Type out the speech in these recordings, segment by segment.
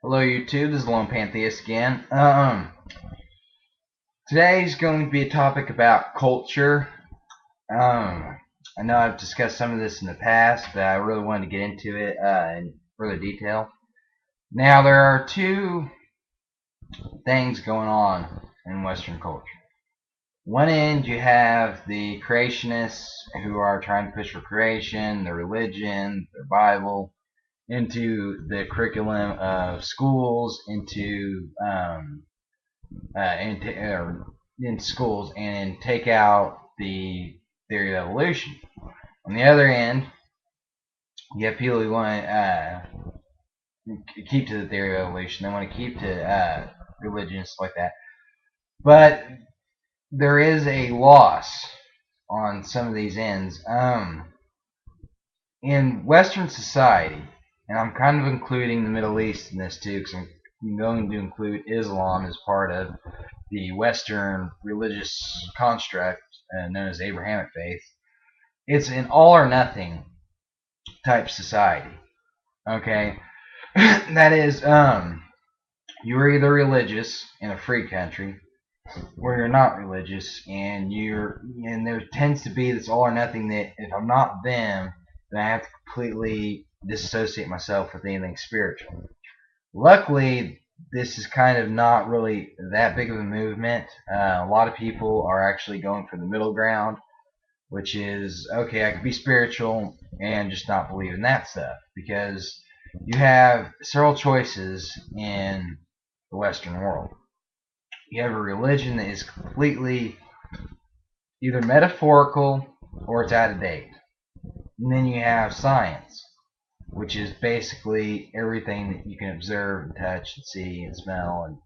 Hello YouTube, this is Lone Pantheist again. Today's going to be a topic about culture. I know I've discussed some of this in the past, but I really wanted to get into it in further detail. Now, there are two things going on in Western culture. One end, you have the creationists who are trying to push for creation, their religion, their Bible, into the curriculum of schools, in schools, and take out the theory of evolution. On the other end, you have people who want to keep to the theory of evolution. They want to keep to religion and stuff like that. But there is a loss on some of these ends. In Western society, and I'm kind of including the Middle East in this too, because I'm going to include Islam as part of the Western religious construct known as Abrahamic faith. It's an all or nothing type society. Okay, that is, you're either religious in a free country, or you're not religious, and there tends to be this all or nothing that if I'm not them, then I have to completely disassociate myself with anything spiritual. Luckily, this is kind of not really that big of a movement. A lot of people are actually going for the middle ground, which is okay, I could be spiritual and just not believe in that stuff, because you have several choices in the Western world. You have a religion that is completely either metaphorical or it's out of date. And then you have science, which is basically everything that you can observe and touch and see and smell, and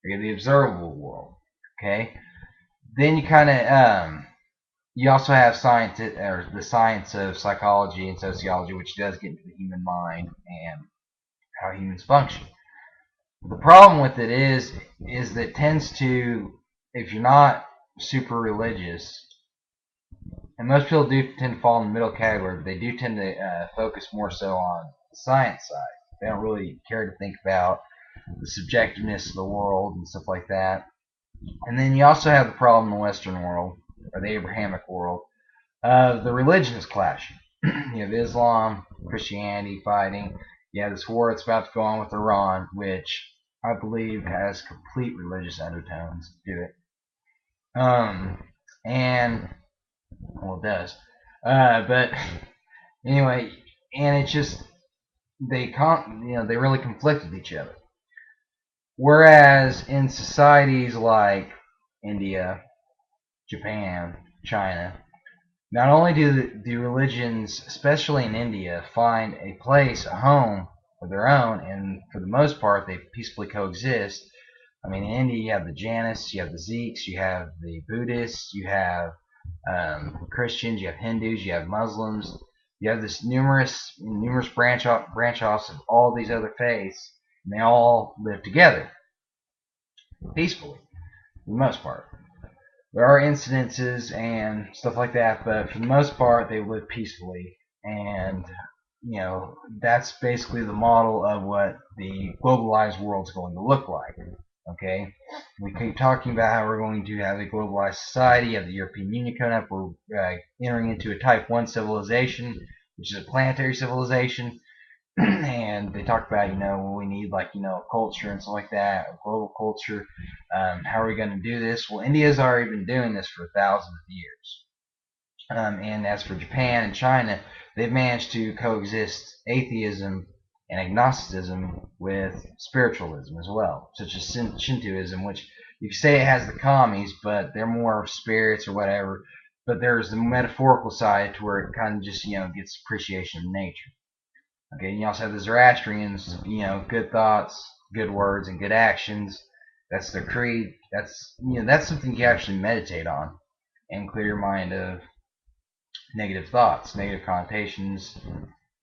yeah, the observable world. Okay, then you also have science, or the science of psychology and sociology, which does get into the human mind and how humans function. The problem with it is that it tends to, if you're not super religious, and most people do tend to fall in the middle category, but they do tend to focus more so on the science side. They don't really care to think about the subjectiveness of the world and stuff like that. And then you also have the problem in the Western world, or the Abrahamic world, of the religions clashing. You have Islam, Christianity fighting. You have this war that's about to go on with Iran, which I believe has complete religious undertones to it. And well, it does. But anyway, and it's just they really conflict with each other. Whereas in societies like India, Japan, China, not only do religions, especially in India, find a place, a home of their own, and for the most part they peacefully coexist. I mean, in India you have the Jainists, you have the Sikhs, you have the Buddhists, you have Christians, you have Hindus, you have Muslims, you have this numerous branch offs of all these other faiths, and they all live together peacefully for the most part. There are incidences and stuff like that, but for the most part, they live peacefully. And, that's basically the model of what the globalized world is going to look like. Okay? We keep talking about how we're going to have a globalized society, you have the European Union coming up, we're entering into a type 1 civilization, which is a planetary civilization. And they talk about, we need a culture and stuff like that, a global culture. How are we going to do this? Well, India's already been doing this for thousands of years. And as for Japan and China, they've managed to coexist atheism and agnosticism with spiritualism as well, such as Shintoism, which you can say it has the commies, but they're more of spirits or whatever. But there's the metaphorical side to where it kind of just, gets appreciation of nature. Okay, and you also have the Zoroastrians, good thoughts, good words, and good actions. That's their creed. That's something you actually meditate on and clear your mind of negative thoughts, negative connotations,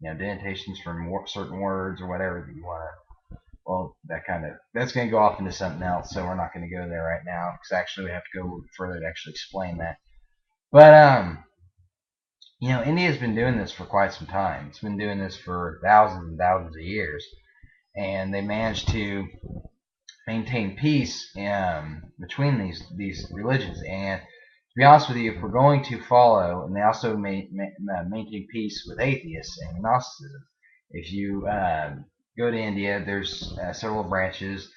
denotations from certain words or whatever that you want to. Well, that's going to go off into something else, so we're not going to go there right now because actually we have to go further to actually explain that. But India's been doing this for quite some time. It's been doing this for thousands and thousands of years. and they managed to maintain peace between these religions. And to be honest with you, if we're going to follow, and they also maintain peace with atheists and Gnosticism. If you go to India, there's several branches.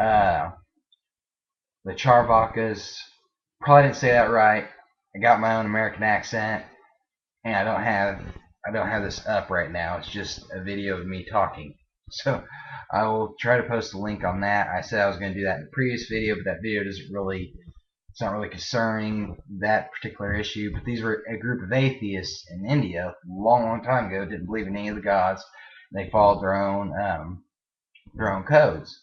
Uh, the Charvakas, probably didn't say that right. I got my own American accent, and I don't have this up right now. It's just a video of me talking. So I will try to post a link on that. I said I was going to do that in the previous video, but that video it's not really concerning that particular issue. But these were a group of atheists in India a long, long time ago, didn't believe in any of the gods. They followed their own codes.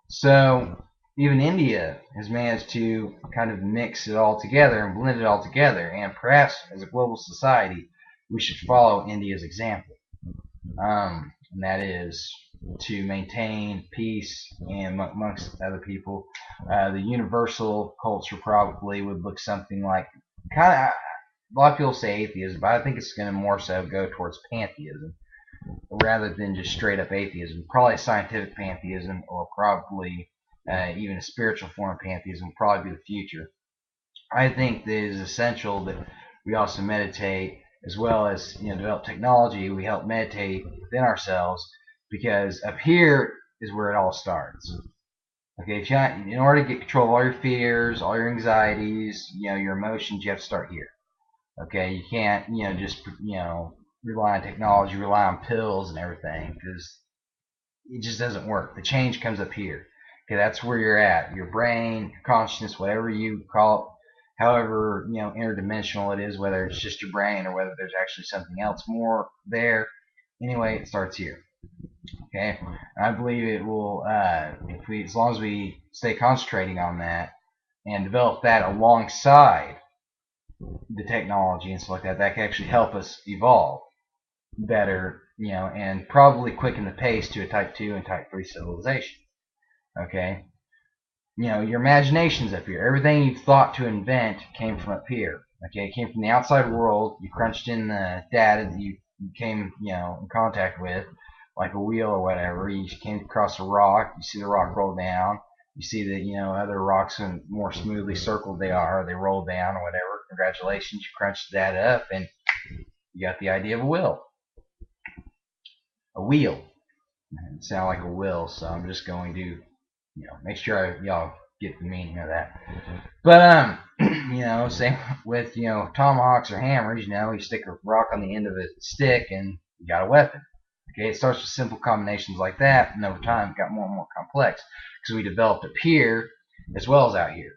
So even India has managed to kind of mix it all together and blend it all together. And perhaps as a global society, we should follow India's example. And that is to maintain peace and amongst other people. The universal culture probably would look something like kind of. A lot of people say atheism, but I think it's going to more so go towards pantheism rather than just straight up atheism. Probably scientific pantheism, or probably even a spiritual form of pantheism will probably be the future. I think that it is essential that we also meditate, as well as develop technology. We help meditate within ourselves, because up here is where it all starts. Okay, if you in order to get control of all your fears, all your anxieties, your emotions, you have to start here. Okay, you can't just rely on technology, rely on pills and everything, because it just doesn't work. The change comes up here. Okay, that's where you're at. Your brain, your consciousness, whatever you call it, however interdimensional it is, whether it's just your brain or whether there's actually something else more there. Anyway, it starts here. Okay, I believe it will. As long as we stay concentrating on that and develop that alongside the technology and stuff like that, that can actually help us evolve better, and probably quicken the pace to a type 2 and type 3 civilization. Okay? Your imagination's up here. Everything you've thought to invent came from up here. Okay? It came from the outside world. You crunched in the data that you came, in contact with, like a wheel or whatever. You came across a rock. You see the rock roll down. You see that, other rocks, and more smoothly circled they are, they roll down or whatever. Congratulations, you crunched the data up and you got the idea of a wheel. A wheel. It sounds like a will, so I'm just going to, make sure y'all get the meaning of that. But same with tomahawks or hammers. You stick a rock on the end of a stick and you got a weapon. Okay, it starts with simple combinations like that, and over time it got more and more complex because we developed up here as well as out here.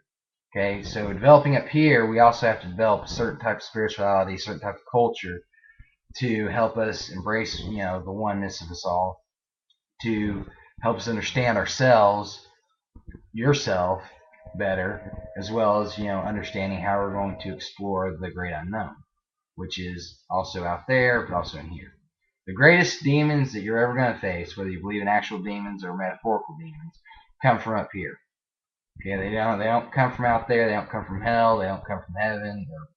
Okay, so developing up here, we also have to develop a certain type of spirituality, a certain type of culture to help us embrace, the oneness of us all, to help us understand ourselves, yourself, better, as well as, understanding how we're going to explore the great unknown, which is also out there, but also in here. The greatest demons that you're ever going to face, whether you believe in actual demons or metaphorical demons, come from up here. Okay, they don't come from out there. They don't come from hell. They don't come from heaven, or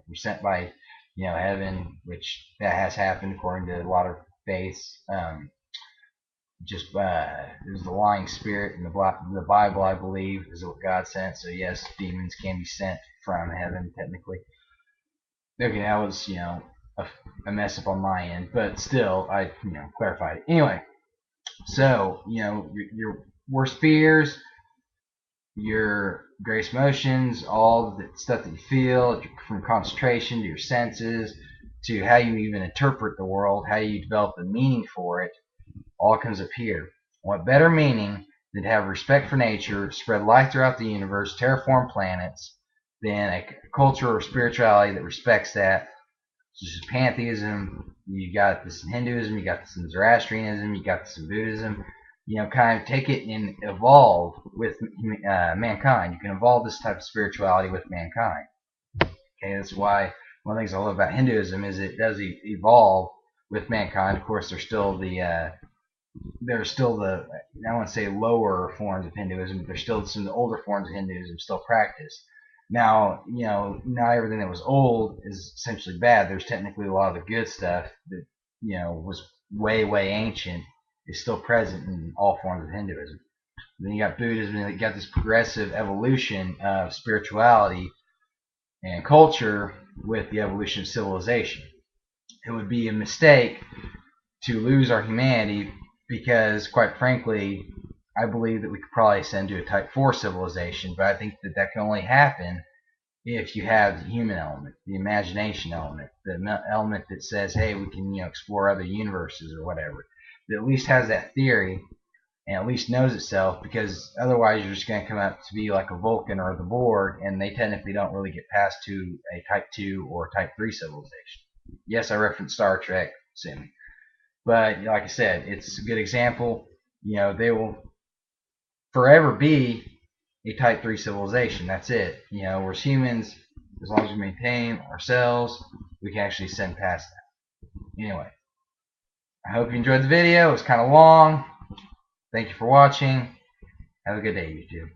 we're sent by heaven, which that has happened according to a lot of faiths. There's the lying spirit in the Bible, I believe, is what God sent. So yes, demons can be sent from heaven technically. Okay, that was a mess up on my end, but still I clarified it. Anyway, so your worst fears, your greatest emotions, all the stuff that you feel, from concentration to your senses to how you even interpret the world, how you develop the meaning for it, all comes up here. What better meaning than to have respect for nature, spread life throughout the universe, terraform planets, than a culture or spirituality that respects that? This is pantheism. You got this in Hinduism, you got this in Zoroastrianism, you got this in Buddhism. Kind of take it and evolve with mankind. You can evolve this type of spirituality with mankind. Okay, that's why one of the things I love about Hinduism is it does evolve with mankind. Of course, there's still the I want to say lower forms of Hinduism, but there's still some of the older forms of Hinduism still practiced. Now, not everything that was old is essentially bad. There's technically a lot of the good stuff that, was way, way ancient is still present in all forms of Hinduism. Then you got Buddhism, and you got this progressive evolution of spirituality and culture with the evolution of civilization. It would be a mistake to lose our humanity because, quite frankly, I believe that we could probably ascend to a type 4 civilization, but I think that that can only happen if you have the human element, the imagination element, the element that says, hey, we can explore other universes or whatever, that at least has that theory and at least knows itself, because otherwise you're just going to come up to be like a Vulcan or the Borg, and they technically don't really get past to a type 2 or type 3 civilization. Yes, I referenced Star Trek, Sim. But like I said, it's a good example. They will forever be a type 3 civilization. That's it. Whereas humans, as long as we maintain ourselves, we can actually ascend past that. Anyway, I hope you enjoyed the video. It was kind of long. Thank you for watching. Have a good day, YouTube.